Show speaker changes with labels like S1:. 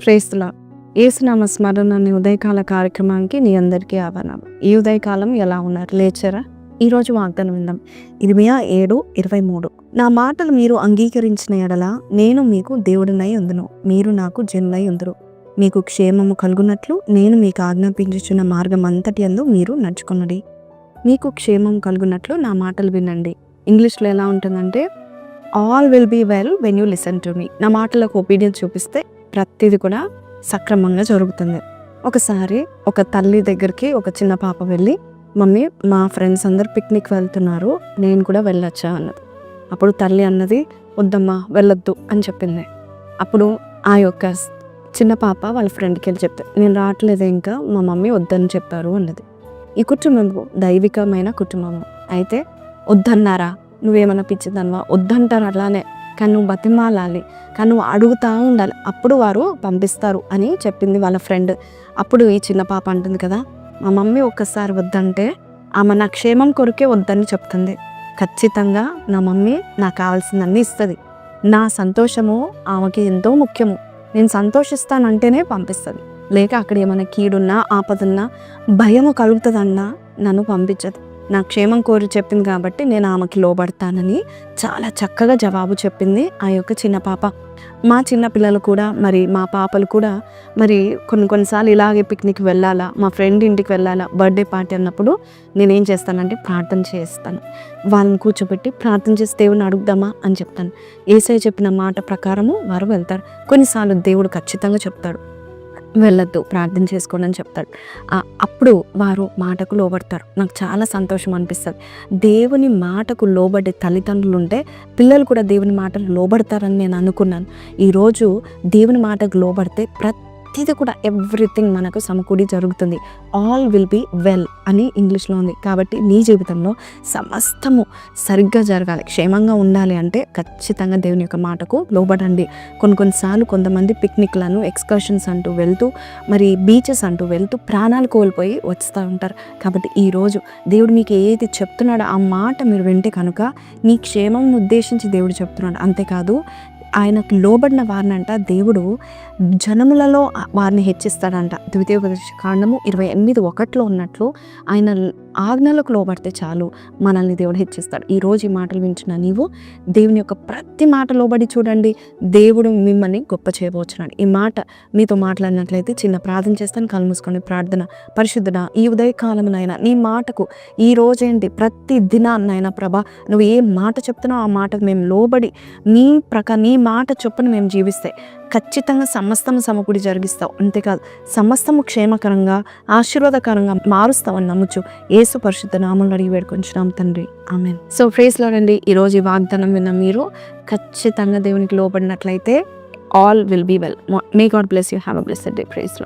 S1: ప్రేస్తులా ఏసునామ స్మరణ అనే ఉదయకాల కార్యక్రమానికి నీ అందరికీ ఆహ్వానం. ఈ ఉదయకాలం ఎలా ఉన్నారు? లేచారా? ఈరోజు వాగ్దానం విందాం. 27:23. నా మాటలు మీరు అంగీకరించిన ఎడల నేను మీకు దేవుడినై ఉందును, మీరు నాకు జనులై ఉందురు. మీకు క్షేమము కలుగునట్లు నేను మీకు ఆజ్ఞాపించుచున్న మార్గం అంతటి యందు మీరు నడుచుకొనుడి. మీకు క్షేమం కలుగునట్లు నా మాటలు వినండి. ఇంగ్లీష్లో ఎలా ఉంటుందంటే, all will be well when you listen to me. నా మాటలకు ఒబీడియన్స్ చూపిస్తే ప్రతిదీ కూడా సక్రమంగా జరుగుతుంది. ఒకసారి ఒక తల్లి దగ్గరికి ఒక చిన్న పాప వెళ్ళి, మమ్మీ మా ఫ్రెండ్స్ అందరు పిక్నిక్ వెళ్తున్నారు, నేను కూడా వెళ్ళొచ్చా అన్నది. అప్పుడు తల్లి అన్నది, వద్దమ్మా వెళ్ళొద్దు అని చెప్పింది. అప్పుడు ఆ యొక్క చిన్న పాప వాళ్ళ ఫ్రెండ్కి వెళ్ళి చెప్తే, నేను రావట్లేదు, ఇంకా మా మమ్మీ వద్దని చెప్పారు అన్నది. ఈ కుటుంబము దైవికమైన కుటుంబము అయితే వద్దన్నారా, నువ్వేమన్నా పిచ్చిదన్నవా, వద్దంటారు అలానే, కానీ నువ్వు బతిమాలాలి, కానీ నువ్వు అడుగుతూ ఉండాలి, అప్పుడు వారు పంపిస్తారు అని చెప్పింది వాళ్ళ ఫ్రెండ్. అప్పుడు ఈ చిన్న పాప అంటుంది కదా, మా మమ్మీ ఒక్కసారి వద్దంటే ఆమె నా క్షేమం కొరకే వద్దని చెప్తుంది. ఖచ్చితంగా నా మమ్మీ నాకు కావాల్సిందన్నీ ఇస్తుంది. నా సంతోషము ఆమెకి ఎంతో ముఖ్యము. నేను సంతోషిస్తానంటేనే పంపిస్తుంది. లేక అక్కడ ఏమైనా కీడున్నా ఆపదన్నా భయము కలుగుతుందన్నా నన్ను పంపించదు. నా క్షేమం కోరి చెప్పింది కాబట్టి నేను ఆమెకి లోబడతానని చాలా చక్కగా జవాబు చెప్పింది ఆ యొక్క చిన్న పాప. మా చిన్న పిల్లలు కూడా, మరి మా పాపలు కూడా మరి కొన్నిసార్లు ఇలాగే పిక్నిక్ వెళ్ళాలా, మా ఫ్రెండ్ ఇంటికి వెళ్ళాలా, బర్త్డే పార్టీ అన్నప్పుడు నేనేం చేస్తానంటే ప్రార్థన చేస్తాను. వాళ్ళని కూర్చోబెట్టి ప్రార్థన చేసి దేవుని అడుగుదామా అని చెప్తాను. యేసయ్య చెప్పిన మాట ప్రకారము వారు వెళ్తారు. కొన్నిసార్లు దేవుడు ఖచ్చితంగా చెప్తాడు, వెళ్ళొద్దు, ప్రార్థన చేసుకోండి అని చెప్తాడు. అప్పుడు వారు మాటకు లోబడతారు. నాకు చాలా సంతోషం అనిపిస్తుంది. దేవుని మాటకు లోబడే తల్లిదండ్రులు ఉంటే పిల్లలు కూడా దేవుని మాటకు లోబడతారని నేను అనుకున్నాను. ఈరోజు దేవుని మాటకు లోబడితే ప్రతిదీ కూడా ఎవ్రీథింగ్ మనకు సమకూడి జరుగుతుంది. ఆల్ విల్ బీ వెల్ అని ఇంగ్లీష్లో ఉంది. కాబట్టి నీ జీవితంలో సమస్తము సరిగ్గా జరగాలి, క్షేమంగా ఉండాలి అంటే ఖచ్చితంగా దేవుని యొక్క మాటకు లోబడండి. కొన్నిసార్లు కొంతమంది పిక్నిక్లను, ఎక్స్కర్షన్స్ అంటూ వెళ్తూ, మరి బీచెస్ అంటూ వెళ్తూ ప్రాణాలు కోల్పోయి వస్తూ ఉంటారు. కాబట్టి ఈరోజు దేవుడు మీకు ఏది చెప్తున్నాడో ఆ మాట మీరు వింటే కనుక నీ క్షేమం ఉద్దేశించి దేవుడు చెప్తున్నాడు. అంతేకాదు, ఆయనకు లోబడిన వారినంట దేవుడు జనములలో వారిని హెచ్చిస్తాడంట. ద్వితీయోపదేశకాండము 28:1 ఉన్నట్లు ఆయన ఆజ్ఞలకు లోబడితే చాలు, మనల్ని దేవుడు హెచ్చిస్తాడు. ఈరోజు ఈ మాటలు వింటున్నా నీవు దేవుని యొక్క ప్రతి మాట లోబడి చూడండి, దేవుడు మిమ్మల్ని గొప్ప చేయబోతున్నాడు. ఈ మాట మీతో మాట్లాడినట్లయితే చిన్న ప్రార్థన చేస్తాను. కళ్ళు మూసుకొని ప్రార్థన. పరిశుద్ధుడా, ఈ ఉదయకాలమునైనా నీ మాటకు ఈ రోజేంటి ప్రతి దినాన్నైనా ప్రభా, నువ్వు ఏ మాట చెప్తున్నావు ఆ మాటకు మేము లోబడి నీ నీ మాట చొప్పున మేము జీవిస్తే ఖచ్చితంగా సమస్తము సమకూడి జరిగిస్తావు. అంతేకాదు, సమస్తము క్షేమకరంగా ఆశీర్వాదకరంగా మారుస్తావని నమ్ముచు యేసు పరిశుద్ధ నామములో అడిగి వేడుకొంచున్నాం తండ్రి, ఆమేన్. సో ప్రైజ్ లార్డ్ అండి. ఈరోజు ఈ వాగ్దానం విన్న మీరు ఖచ్చితంగా దేవునికి లోబడినట్లయితే all will be well. May God bless you. Have a blessed day. Praise lord.